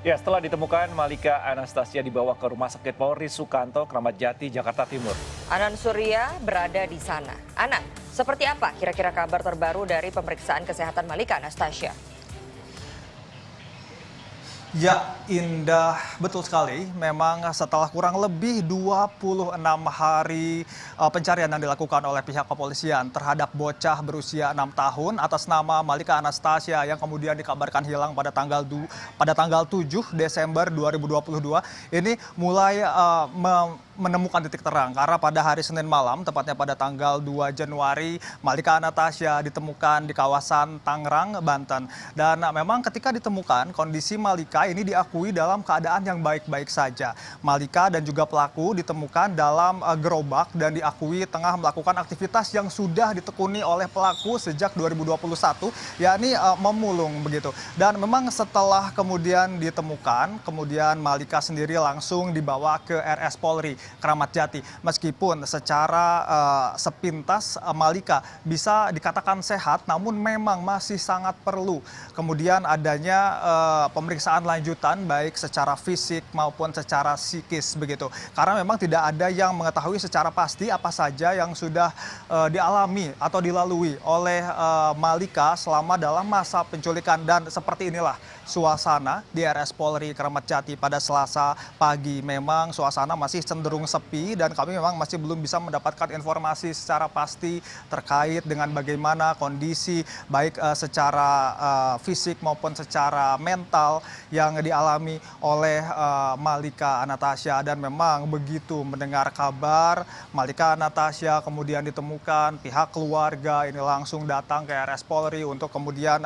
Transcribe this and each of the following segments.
Ya, setelah ditemukan, Malika Anastasia dibawa ke Rumah Sakit Polri Sukanto, Kramat Jati, Jakarta Timur. Anan Surya berada di sana. Anan, seperti apa kira-kira kabar terbaru dari pemeriksaan kesehatan Malika Anastasia? Ya, Indah, betul sekali. Memang setelah kurang lebih 26 hari pencarian yang dilakukan oleh pihak kepolisian terhadap bocah berusia 6 tahun atas nama Malika Anastasia yang kemudian dikabarkan hilang pada tanggal 7 Desember 2022, ini mulai menemukan titik terang karena pada hari Senin malam, tepatnya pada tanggal 2 Januari, Malika Anastasia ditemukan di kawasan Tangerang, Banten. Dan memang ketika ditemukan, kondisi Malika ini diakui dalam keadaan yang baik-baik saja. Malika dan juga pelaku ditemukan dalam gerobak dan diakui tengah melakukan aktivitas yang sudah ditekuni oleh pelaku sejak 2021, yakni memulung begitu. Dan memang setelah kemudian ditemukan, kemudian Malika sendiri langsung dibawa ke RS Polri Kramat Jati. Meskipun secara sepintas Malika bisa dikatakan sehat, namun memang masih sangat perlu kemudian adanya pemeriksaan lanjutan baik secara fisik maupun secara psikis begitu. Karena memang tidak ada yang mengetahui secara pasti apa saja yang sudah dialami atau dilalui oleh Malika selama dalam masa penculikan, dan seperti inilah suasana di RS Polri Kramat Jati pada Selasa pagi. Memang suasana masih cenderung sepi dan kami memang masih belum bisa mendapatkan informasi secara pasti terkait dengan bagaimana kondisi baik secara fisik maupun secara mental yang dialami oleh Malika Anastasia. Dan memang begitu mendengar kabar Malika Anastasia kemudian ditemukan, pihak keluarga ini langsung datang ke RS Polri untuk kemudian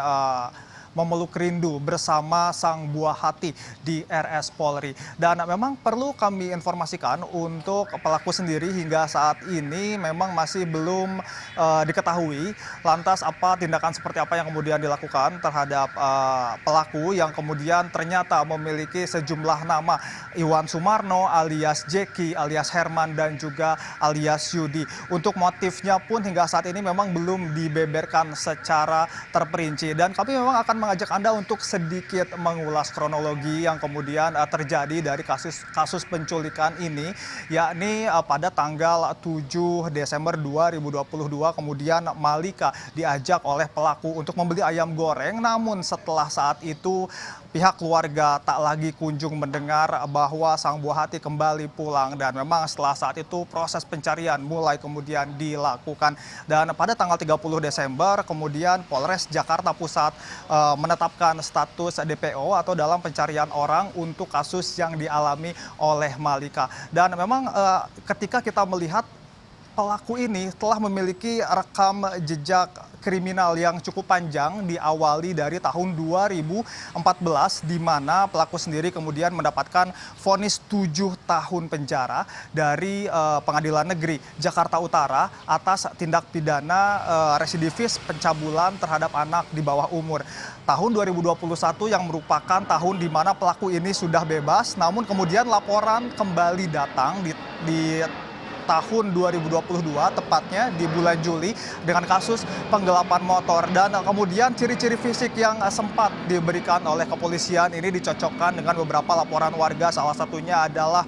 memeluk rindu bersama sang buah hati di RS Polri. Dan memang perlu kami informasikan untuk pelaku sendiri hingga saat ini memang masih belum diketahui lantas apa tindakan seperti apa yang kemudian dilakukan terhadap pelaku yang kemudian ternyata memiliki sejumlah nama: Iwan Sumarno alias Jeki alias Herman dan juga alias Yudi. Untuk motifnya pun hingga saat ini memang belum dibeberkan secara terperinci, dan kami memang akan mengajak Anda untuk sedikit mengulas kronologi yang kemudian terjadi dari kasus penculikan ini, yakni pada tanggal 7 Desember 2022 kemudian Malika diajak oleh pelaku untuk membeli ayam goreng, namun setelah saat itu pihak keluarga tak lagi kunjung mendengar bahwa sang buah hati kembali pulang, dan memang setelah saat itu proses pencarian mulai kemudian dilakukan. Dan pada tanggal 30 Desember kemudian Polres Jakarta Pusat menetapkan status DPO atau dalam pencarian orang untuk kasus yang dialami oleh Malika. Dan memang ketika kita melihat pelaku ini telah memiliki rekam jejak kriminal yang cukup panjang, diawali dari tahun 2014 di mana pelaku sendiri kemudian mendapatkan vonis 7 tahun penjara dari Pengadilan Negeri Jakarta Utara atas tindak pidana residivis pencabulan terhadap anak di bawah umur. Tahun 2021 yang merupakan tahun di mana pelaku ini sudah bebas, namun kemudian laporan kembali datang di tahun 2022, tepatnya di bulan Juli, dengan kasus penggelapan motor. Dan kemudian ciri-ciri fisik yang sempat diberikan oleh kepolisian ini dicocokkan dengan beberapa laporan warga. Salah satunya adalah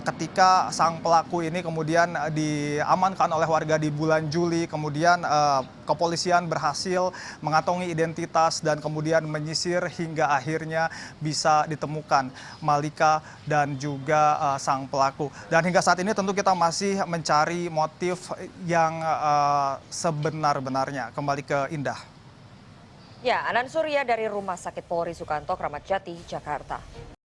ketika sang pelaku ini kemudian diamankan oleh warga di bulan Juli, kemudian kepolisian berhasil mengantongi identitas dan kemudian menyisir hingga akhirnya bisa ditemukan Malika dan juga sang pelaku. Dan hingga saat ini tentu kita masih mencari motif yang sebenar-benarnya. Kembali ke Indah. Ya, Anan Surya dari Rumah Sakit Polri Sukanto, Kramat Jati, Jakarta.